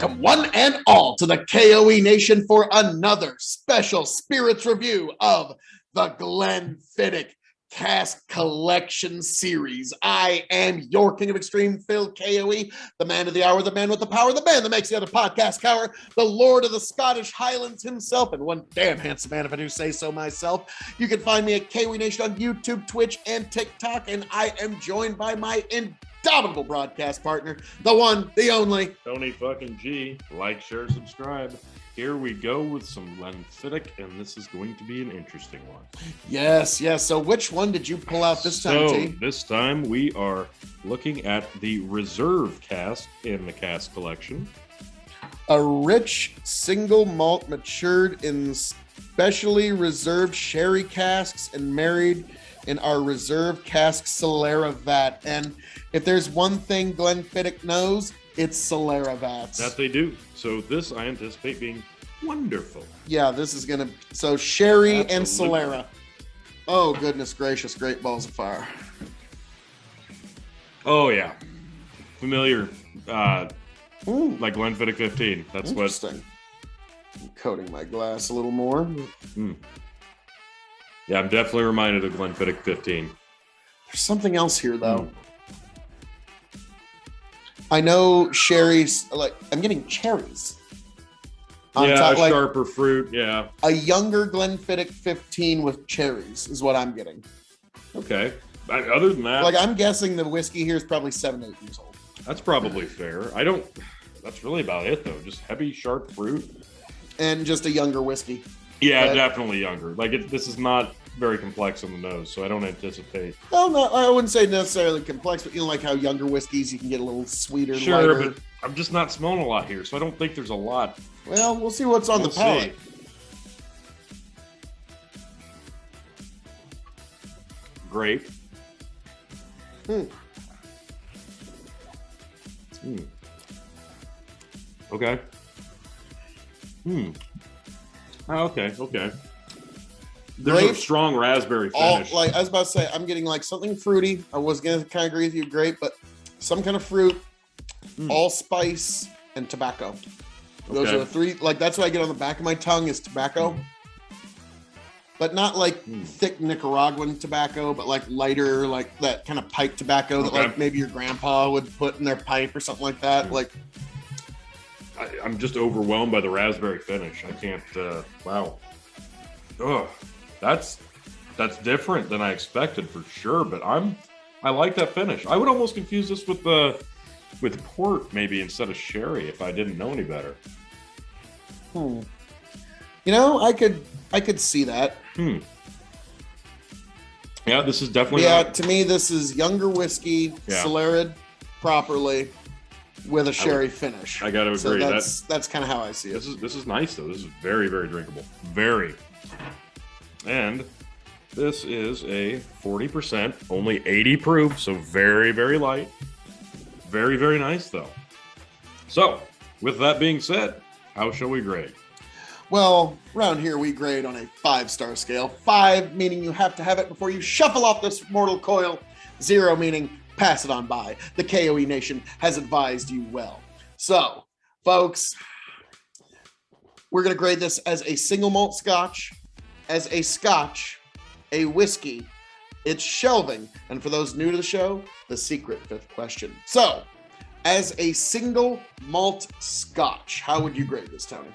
Welcome, one and all, to the K.O.E. Nation for another special spirits review of the Glenfiddich Cask Collection series. I am your King of Extreme, Phil K.O.E., the man of the hour, the man with the power, the man that makes the other podcast cower, the Lord of the Scottish Highlands himself, and one damn handsome man if I do say so myself. You can find me at K.O.E. Nation on YouTube, Twitch, and TikTok, and I am joined by my indomitable broadcast partner, the one, the only, Tony fucking G. Like, share, subscribe. Here we go with some Glenfiddich, and this is going to be an interesting one. Yes. So which one did you pull out this time, T? This time we are looking at the reserve cask in the cask collection. A rich single malt matured in specially reserved sherry casks and married in our reserve cask Solera vat. And if there's one thing Glenfiddich knows, it's Solera vats. That they do. So this I anticipate being wonderful. Yeah, this is gonna, so sherry Absolutely. and Solera. Oh goodness gracious, great balls of fire. Oh yeah. Familiar, like Glenfiddich 15. That's what. Interesting. I'm coating my glass a little more. Yeah, I'm definitely reminded of Glenfiddich 15. There's something else here though. I know sherry's, like, I'm getting cherries. On Yeah, top, like, sharper fruit, yeah. a younger Glenfiddich 15 with cherries is what I'm getting. Okay. Other than that, Like, I'm guessing the whiskey here is probably 7 to 8 years old. that's probably fair. That's really about it, though. Just heavy, sharp fruit. And just a younger whiskey. Yeah, But- definitely younger. Like, this is not very complex on the nose, so I don't anticipate. Well, no, I wouldn't say necessarily complex, but you know, like how younger whiskeys, you can get a little sweeter, Sure, lighter. but I'm just not smelling a lot here, so I don't think there's a lot. Well, we'll see what's on We'll the palate. Grape. Okay. Oh, okay. There's a Grape, strong raspberry all, finish. like I was about to say, I'm getting like something fruity. I was gonna kind of agree with you, grape, but some kind of fruit, allspice, and tobacco. Those Okay. are the three. Like that's what I get on the back of my tongue is tobacco, but not like thick Nicaraguan tobacco, but like lighter, like that kind of pipe tobacco that Okay. like maybe your grandpa would put in their pipe or something like that. Like I'm just overwhelmed by the raspberry finish. I can't. Wow. Ugh. That's different than I expected for sure. But I like that finish. I would almost confuse this with port maybe instead of sherry if I didn't know any better. You know, I could see that. Yeah, this is definitely. Yeah, to me, this is younger whiskey, Yeah. Soleraed properly with a sherry finish. I got to So agree. that's kind of how I see it. This is nice though. This is very, very drinkable. Very. And this is a 40%, only 80 proof, so very, very light. Very, very nice though. So, with that being said, how shall we grade? Well, around here we grade on a 5-star scale. 5 meaning you have to have it before you shuffle off this mortal coil. 0 meaning pass it on by. The K.O.E. Nation has advised you well. So, folks, we're going to grade this as a single malt scotch, as a scotch, a whiskey, it's shelving, and for those new to the show, the secret 5th question. So, as a single malt scotch, how would you grade this, Tony?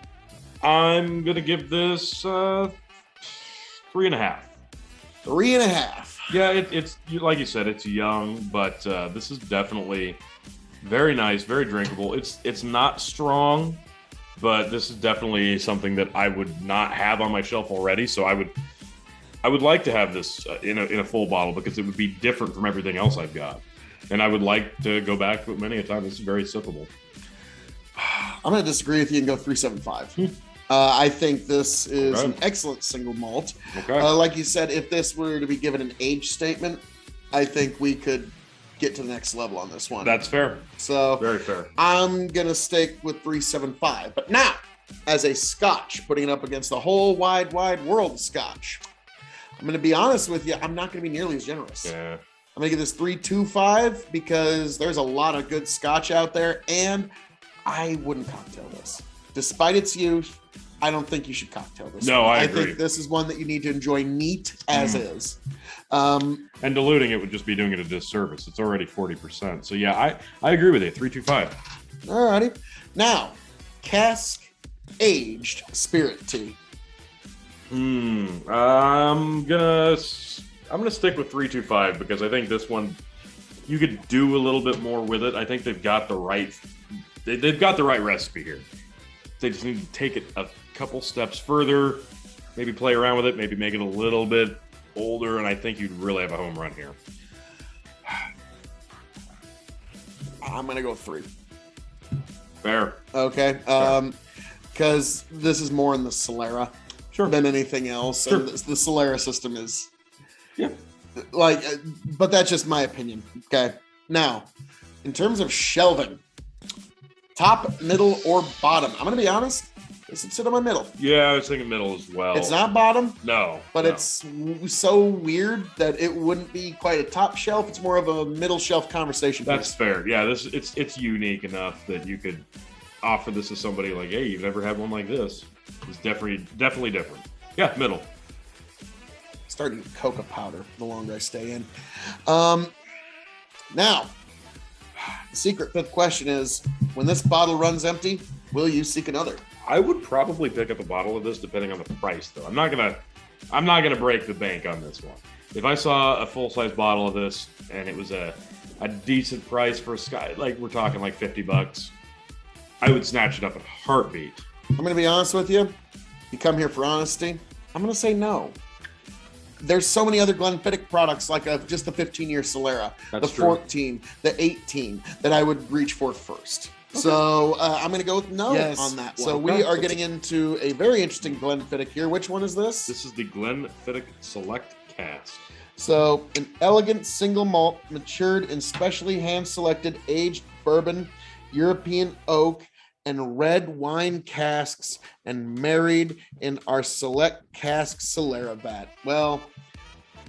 I'm going to give this 3.5. 3.5. Yeah, it's like you said, it's young, but this is definitely very nice, very drinkable. It's not strong, but this is definitely something that I would not have on my shelf already. So I would like to have this in a full bottle because it would be different from everything else I've got, and I would like to go back to it many a time. This is very sippable. I'm going to disagree with you and go 3.75. I think this is an excellent single malt. Okay. Like you said, if this were to be given an age statement, I think we could get to the next level on this one. That's fair. So Very fair. I'm going to stick with 3.75. But now, as a scotch, putting it up against the whole wide world of scotch, I'm going to be honest with you, I'm not going to be nearly as generous. Yeah. I'm going to give this 3.25 because there's a lot of good scotch out there, and I wouldn't cocktail this. Despite its youth, I don't think you should cocktail this. No, I agree. think this is one that you need to enjoy neat as is. And diluting it would just be doing it a disservice. It's already 40%. So yeah, I agree with you. 325. Alrighty. Now, cask aged spirit tea. I'm gonna stick with 325 because I think this one you could do a little bit more with it. I think they've got the right recipe here. They just need to take it a couple steps further, maybe play around with it, maybe make it a little bit older, and I think you'd really have a home run here. I'm gonna go 3. Fair. Okay. Because this is more in the Solera than anything else. Sure. And the Solera system is, like, but that's just my opinion. Okay. Now, in terms of shelving, top, middle, or bottom, I'm going to be honest, this would sit on my middle. Yeah, I was thinking middle as well. It's not bottom. No. But it's so weird that it wouldn't be quite a top shelf. It's more of a middle shelf conversation. That's fair. Yeah, it's unique enough that you could offer this to somebody like, hey, you've never had one like this. It's definitely different. Yeah, middle. Starting coca powder the longer I stay in. Now, the secret fifth question is, when this bottle runs empty, will you seek another? I would probably pick up a bottle of this depending on the price, though. I'm not gonna break the bank on this one. If I saw a full-size bottle of this and it was a decent price for a Scotch, like we're talking like $50, I would snatch it up in a heartbeat. I'm going to be honest with you. You come here for honesty. I'm going to say no. There's so many other Glenfiddich products, like just the 15-year Solera, the 14, the 18, that I would reach for first. Okay. So I'm going to go with no on that one. So we are getting into a very interesting Glenfiddich here. Which one is this? This is the Glenfiddich Select Cask. So an elegant single malt, matured in specially hand-selected aged bourbon, European oak, and red wine casks, and married in our select cask Solera vat. Well,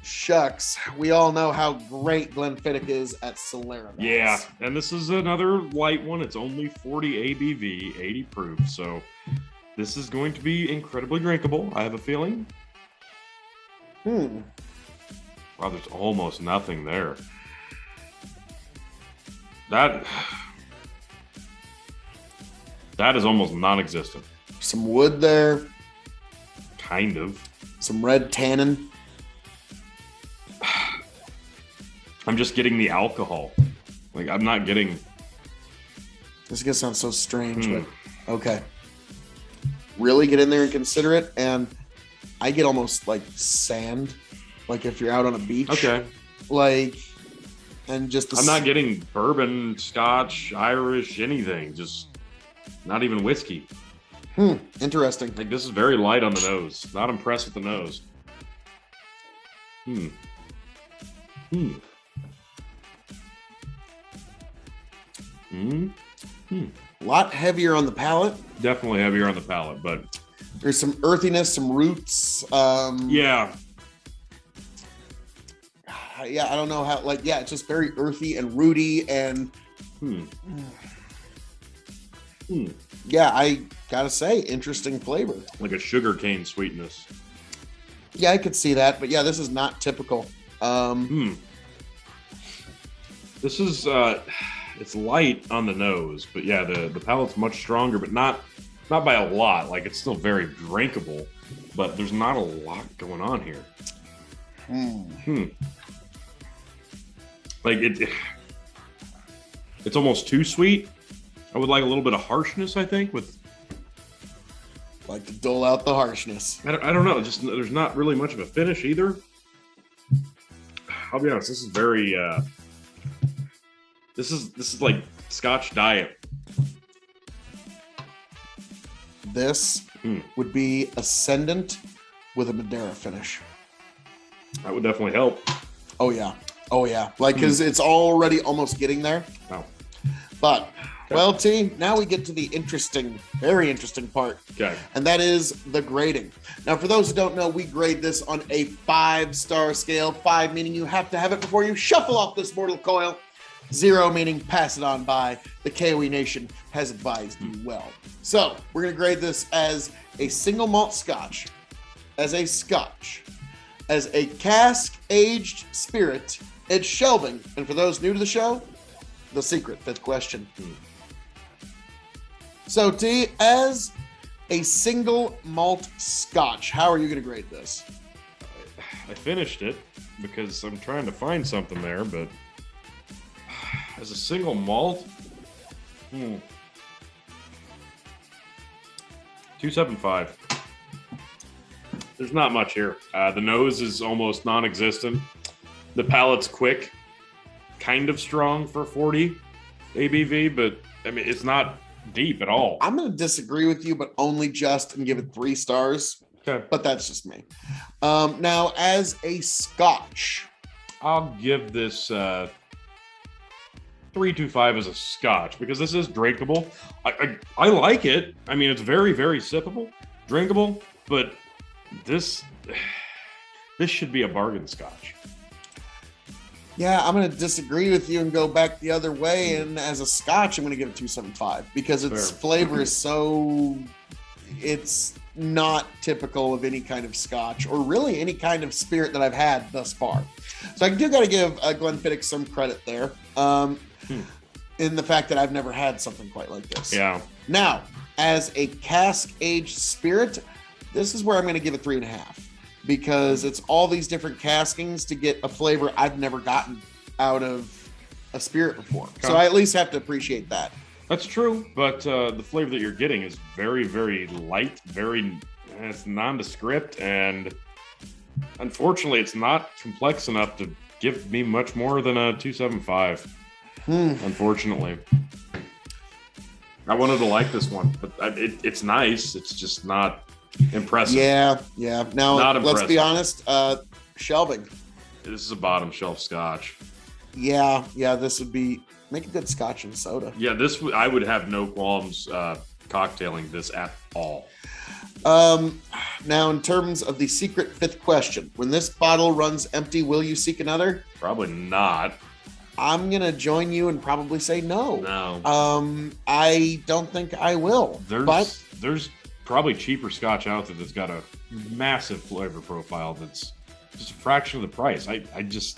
shucks, we all know how great Glenfiddich is at Solera vats. Yeah, and this is another light one. It's only 40 ABV, 80 proof, so this is going to be incredibly drinkable, I have a feeling. Wow, there's almost nothing there. That is almost non-existent. Some wood there. Kind of. Some red tannin. I'm just getting the alcohol. Like, I'm not getting... This is going to sound so strange, but okay. Really get in there and consider it, and I get almost like sand, like if you're out on a beach. Okay. Like, and just... I'm not getting bourbon, Scotch, Irish, anything. Just... Not even whiskey. Interesting. Like, this is very light on the nose. Not impressed with the nose. A lot heavier on the palate. Definitely heavier on the palate, but... There's some earthiness, some roots. Yeah. Yeah, I don't know how, like, yeah, it's just very earthy and rooty and... Yeah, I gotta say, interesting flavor. Like a sugar cane sweetness. Yeah, I could see that, but yeah, this is not typical. This is it's light on the nose, but yeah, the palate's much stronger, but not by a lot. Like, it's still very drinkable, but there's not a lot going on here. Like it's almost too sweet. I would like a little bit of harshness, I think, with... Like to dole out the harshness. I don't know. Just there's not really much of a finish either. I'll be honest. This is very... This is like Scotch Diet. This would be Ascendant with a Madeira finish. That would definitely help. Oh, yeah. Oh, yeah. Like, because it's already almost getting there. Oh. But... Well, T, now we get to the interesting, very interesting part. Okay. And that is the grading. Now, for those who don't know, we grade this on a 5-star scale. 5 meaning you have to have it before you shuffle off this mortal coil. 0 meaning pass it on by. The K.O.E. Nation has advised you well. So we're going to grade this as a single malt Scotch, as a Scotch, as a cask-aged spirit, it's shelving. And for those new to the show, the secret 5th question. So T, as a single malt Scotch, how are you going to grade this? I finished it because I'm trying to find something there, but as a single malt, 275. There's not much here. The nose is almost non-existent. The palate's quick, kind of strong for 40 ABV, but I mean, it's not deep at all. I'm going to disagree with you, but only just, and give it 3 stars. Okay. But that's just me. Now, as a Scotch, I'll give this 325 as a Scotch because this is drinkable. I like it. I mean, it's very, very sippable, drinkable, but this should be a bargain Scotch. yeah, I'm going to disagree with you and go back the other way. And as a Scotch, I'm going to give it 275 because its flavor is so, it's not typical of any kind of Scotch or really any kind of spirit that I've had thus far. So I do got to give Glenfiddich some credit there in the fact that I've never had something quite like this. Yeah. Now, as a cask-aged spirit, this is where I'm going to give it 3.5 because it's all these different caskings to get a flavor I've never gotten out of a spirit before. So I at least have to appreciate that. That's true, but the flavor that you're getting is very, very light, it's nondescript, and unfortunately, it's not complex enough to give me much more than a 275. Unfortunately. I wanted to like this one, but it's nice. It's just not impressive. Yeah. Now, let's be honest, shelving. This is a bottom shelf Scotch. Yeah, this would make a good Scotch and soda. Yeah, I would have no qualms cocktailing this at all. Now, in terms of the secret 5th question, when this bottle runs empty, will you seek another? Probably not. I'm going to join you and probably say no. No. I don't think I will. There's probably cheaper Scotch out there that's got a massive flavor profile that's just a fraction of the price.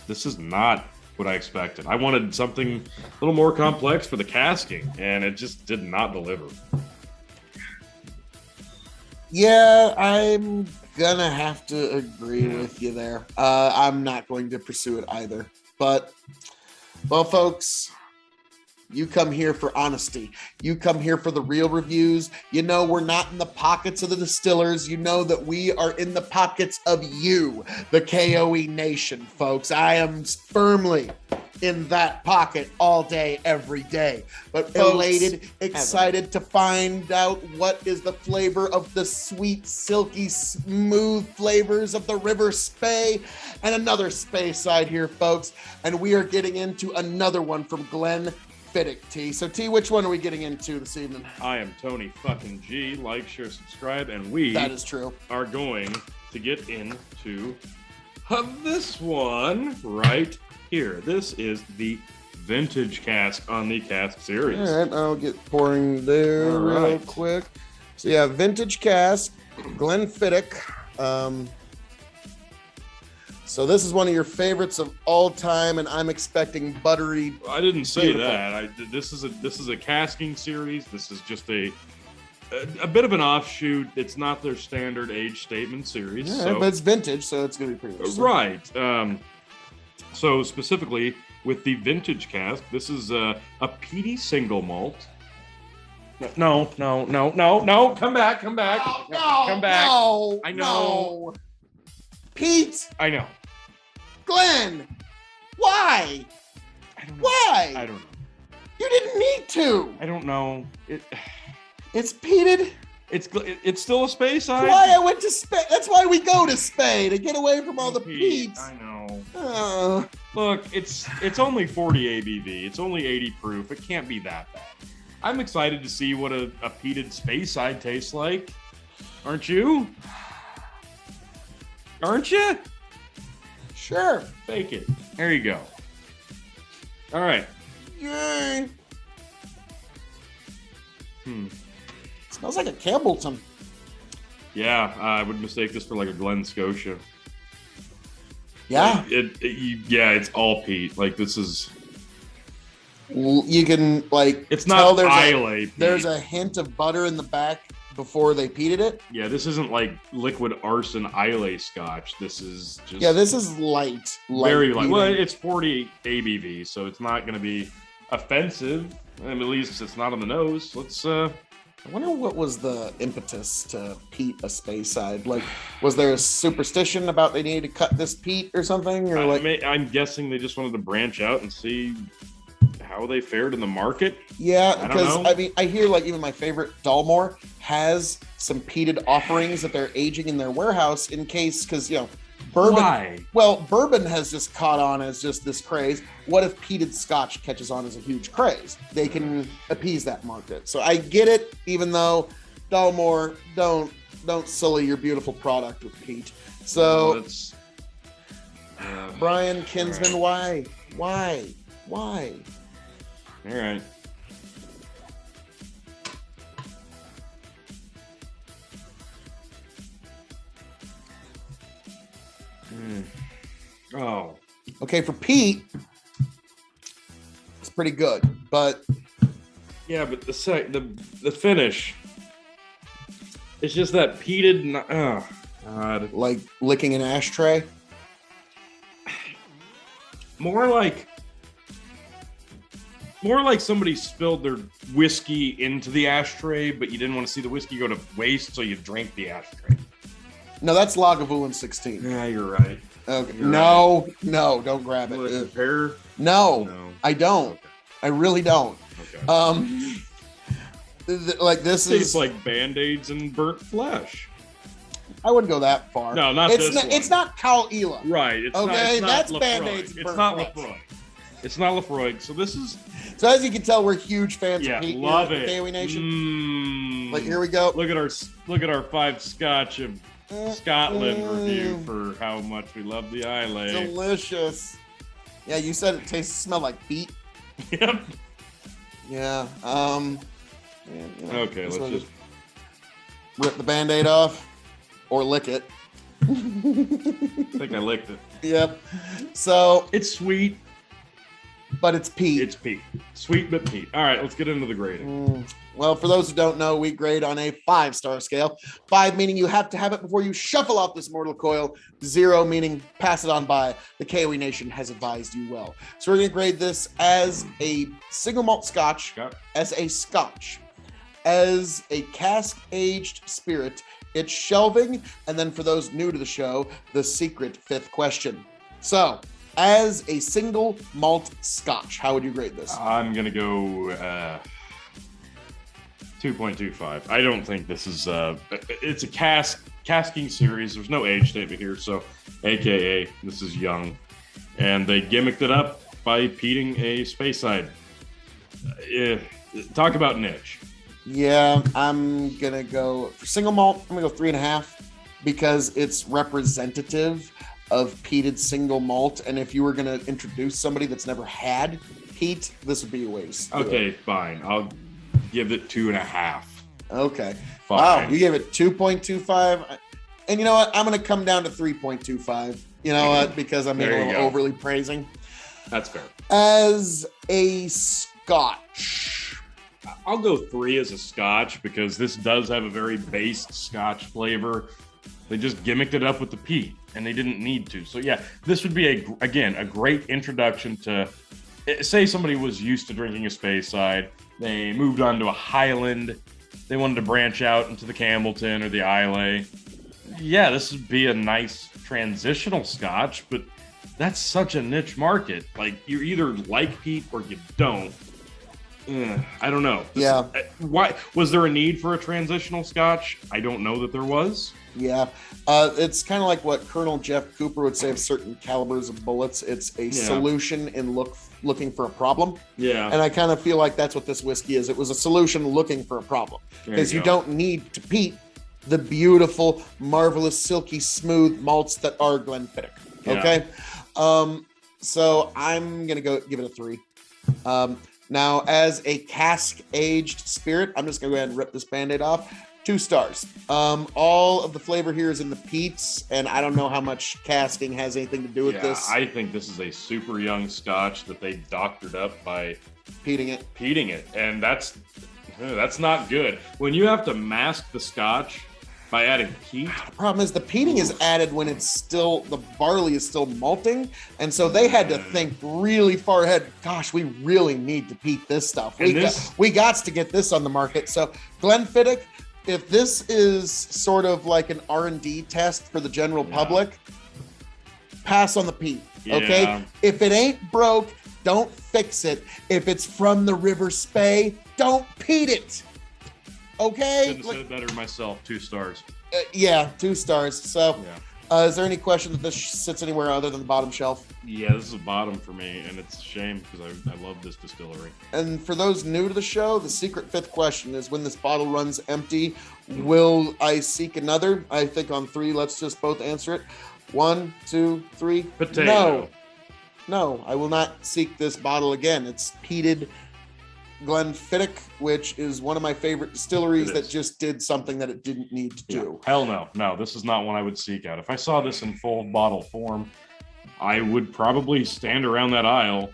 This is not what I expected. I wanted something a little more complex for the casking, and it just did not deliver. Yeah, I'm gonna have to agree with you there. I'm not going to pursue it either. But, well, folks, you come here for honesty. You come here for the real reviews. You know we're not in the pockets of the distillers. You know that we are in the pockets of you, the K.O.E. Nation, folks. I am firmly in that pocket all day, every day. But folks, elated, excited to find out what is the flavor of the sweet, silky, smooth flavors of the River Spey and another Spey side here, folks. And we are getting into another one from Glenfiddich, T. So, T, which one are we getting into this evening? I am Tony fucking G. Like, share, subscribe, and that is true. Are going to get into this one right here. This is the vintage cask on the cask series. All right, I'll get pouring there real quick. So yeah, vintage cask, Glenfiddich. So this is one of your favorites of all time, and I'm expecting buttery. I didn't say that. This is a casking series. This is just a bit of an offshoot. It's not their standard age statement series. Yeah, but it's vintage, so it's going to be pretty much right. So specifically with the vintage cask, this is a peaty single malt. No. Come back. Come back. No, I know. No. Pete. I know. Glenn. Why? I don't know. Why? I don't know. You didn't need to. I don't know. It's peated. It's still a space side. That's why I went to Spey. That's why we go to Spey, to get away from all the peats. I know. Look, it's only 40 ABV. It's only 80 proof. It can't be that bad. I'm excited to see what a peated space side tastes like. Aren't you? Aren't you? Sure. Fake it. There you go. All right. Yay. Smells like a Campbellton. Yeah, I would mistake this for like a Glen Scotia. Yeah. Yeah, it's all peat. Like this is. You can like. It's not Islay. There's a hint of butter in the back before they peated it. Yeah, this isn't like liquid arson Islay Scotch. This is just. Yeah, this is light. Very light. Well, it's 40 ABV, so it's not going to be offensive. I mean, at least it's not on the nose. Let's. I wonder what was the impetus to peat a Speyside. Like, was there a superstition about they needed to cut this peat or something? Or I'm guessing they just wanted to branch out and see how they fared in the market. Yeah, because I mean, I hear like even my favorite Dalmore has some peated offerings that they're aging in their warehouse in case, because bourbon. Why? Well, bourbon has just caught on as just this craze. What if peated Scotch catches on as a huge craze? They can appease that market. So I get it, even though Dalmore, don't sully your beautiful product with peat. So Brian Kinsman, right. Why? All right. Oh. Okay, for peat, it's pretty good, but yeah, but the finish, it's just that peated. Oh God. Like licking an ashtray. More like somebody spilled their whiskey into the ashtray, but you didn't want to see the whiskey go to waste, so you drank the ashtray. No, that's Lagavulin 16. Yeah, you're right. Okay. No, don't grab it. Compare? No, I don't. Okay. I really don't. Okay. Like this tastes like Band-Aids and burnt flesh. I wouldn't go that far. No, not it's this not, one. It's not K.O.E. Right. It's okay, not that's Lefroy. Band-Aids and burnt It's not flesh. Lefroy. It's not Lefroy. So this is. So as you can tell, we're huge fans of peat love here at it. the K.O.E. Nation. Like here we go. Look at our 5 Scotch of Scotland review for how much we love the Islay. Delicious. Yeah, you said it smelled like peat. Yep. Yeah. Okay, let's just rip the Band-Aid off or lick it. I think I licked it. Yep. So it's sweet, but it's peat. It's peat. Sweet but peat. All right, let's get into the grading. Well, for those who don't know, we grade on a 5-star scale. 5 meaning you have to have it before you shuffle off this mortal coil. 0 meaning pass it on by. The K.O.E. Nation has advised you well. So we're going to grade this as a single malt Scotch, as a Scotch, as a cask-aged spirit. It's shelving, and then for those new to the show, the secret 5th question. So, as a single malt Scotch, how would you grade this? I'm going to go 2.25. I don't think this is it's a casking series. There's no age statement here, so AKA this is young, and they gimmicked it up by peating a Speyside. Talk about niche. Yeah, I'm gonna go for single malt. I'm gonna go 3.5 because it's representative of peated single malt. And if you were gonna introduce somebody that's never had peat, this would be a waste. Okay, fine. I'll give it 2.5. Okay. Fine. Wow, you gave it 2.25. And you know what? I'm going to come down to 3.25. You know what? Because I'm being a little overly praising. That's fair. As a Scotch, I'll go 3 as a Scotch because this does have a very base Scotch flavor. They just gimmicked it up with the peat, and they didn't need to. So yeah, this would be a great introduction to. Say somebody was used to drinking a Speyside, they moved on to a Highland, they wanted to branch out into the Campbellton or the Islay. Yeah, this would be a nice transitional Scotch, but that's such a niche market. Like, you either like peat or you don't. I don't know. Why was there a need for a transitional Scotch? I don't know that there was. Yeah, it's kind of like what Colonel Jeff Cooper would say of certain calibers of bullets. It's a solution in looking for a problem. Yeah, and I kind of feel like that's what this whiskey is. It was a solution looking for a problem because you don't need to peat the beautiful, marvelous, silky, smooth malts that are Glenfiddich. Okay, so I'm gonna go give it a 3. Now, as a cask-aged spirit, I'm just going to go ahead and rip this Band-Aid off. 2 stars. All of the flavor here is in the peats, and I don't know how much casking has anything to do with this. I think this is a super young Scotch that they doctored up by peating it, and that's not good. When you have to mask the Scotch by adding peat. The problem is the peating is added when it's still, the barley is still malting, and so they had to think really far ahead. Gosh, we really need to peat this stuff. We got to get this on the market. So Glenfiddich, if this is sort of like an R&D test for the general public, pass on the peat. Okay, Yeah. if it ain't broke, don't fix it. If it's from the River Spey, don't peat it. Okay. Couldn't have said it better myself. 2 stars. Yeah, 2 stars. So, Yeah. is there any question that this sits anywhere other than the bottom shelf? Yeah, this is a bottom for me, and it's a shame because I love this distillery. And for those new to the show, the secret 5th question is: when this bottle runs empty, will I seek another? I think on 3, let's just both answer it. 1, 2, 3. Potato. No, I will not seek this bottle again. It's peated Glenfiddich, which is one of my favorite distilleries that just did something that it didn't need to do. Hell no. No, this is not one I would seek out. If I saw this in full bottle form, I would probably stand around that aisle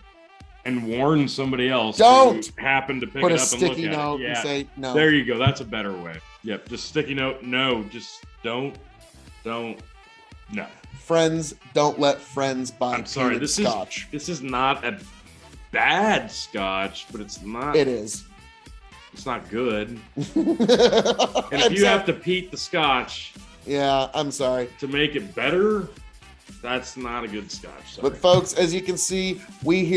and warn somebody else Don't who happened to pick put it a up and look sticky at note it. and say no. There you go. That's a better way. Yep. Just sticky note. No. Just don't. No. Friends, don't let friends buy I'm sorry. peated Scotch. This is not a bad Scotch, but it's not. It is. It's not good. And And if you have to peat the Scotch yeah, I'm sorry. to make it better, that's not a good Scotch. Sorry. But folks, as you can see, we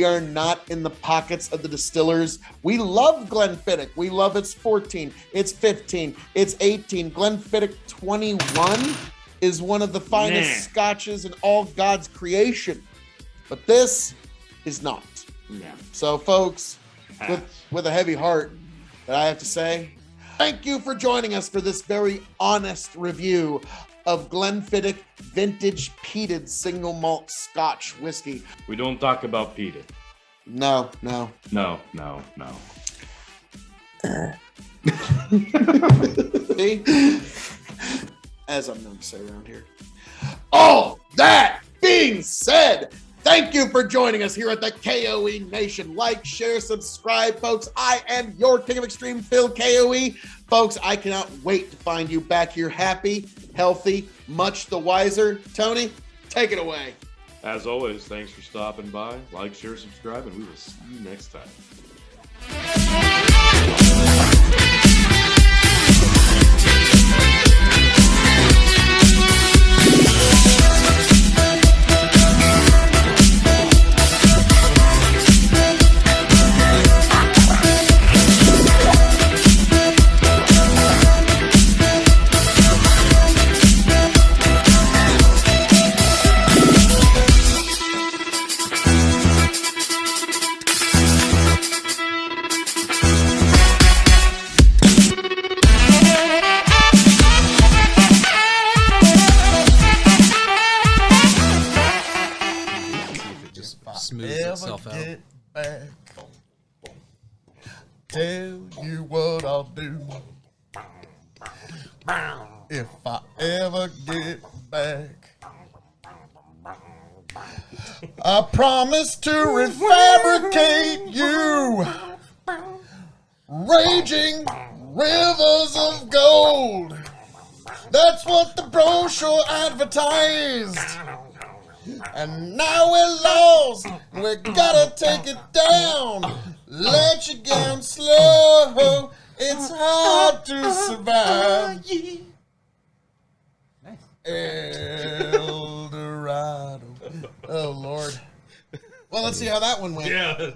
are not in the pockets of the distillers. We love Glenfiddich. We love its 14, its 15, its 18. Glenfiddich 21 is one of the finest Scotches in all God's creation. But this is not. Yeah. So folks, with a heavy heart, that I have to say, thank you for joining us for this very honest review of Glenfiddich Vintage Peated Single Malt Scotch Whiskey. We don't talk about peated. No. See? As I'm known to say around here. All that being said, thank you for joining us here at the K.O.E. Nation. Like, share, subscribe, folks. I am your King of Extreme, Phil K.O.E. Folks, I cannot wait to find you back here happy, healthy, much the wiser. Tony, take it away. As always, thanks for stopping by. Like, share, subscribe, and we will see you next time. Smooths itself out. Get back, tell you what I'll do. If I ever get back, I promise to refabricate you. Raging rivers of gold. That's what the brochure advertised. And now we're lost. We gotta take it down. Let you down slow. It's hard to survive. El Dorado. Oh, Lord. Well, let's see how that one went. Yeah.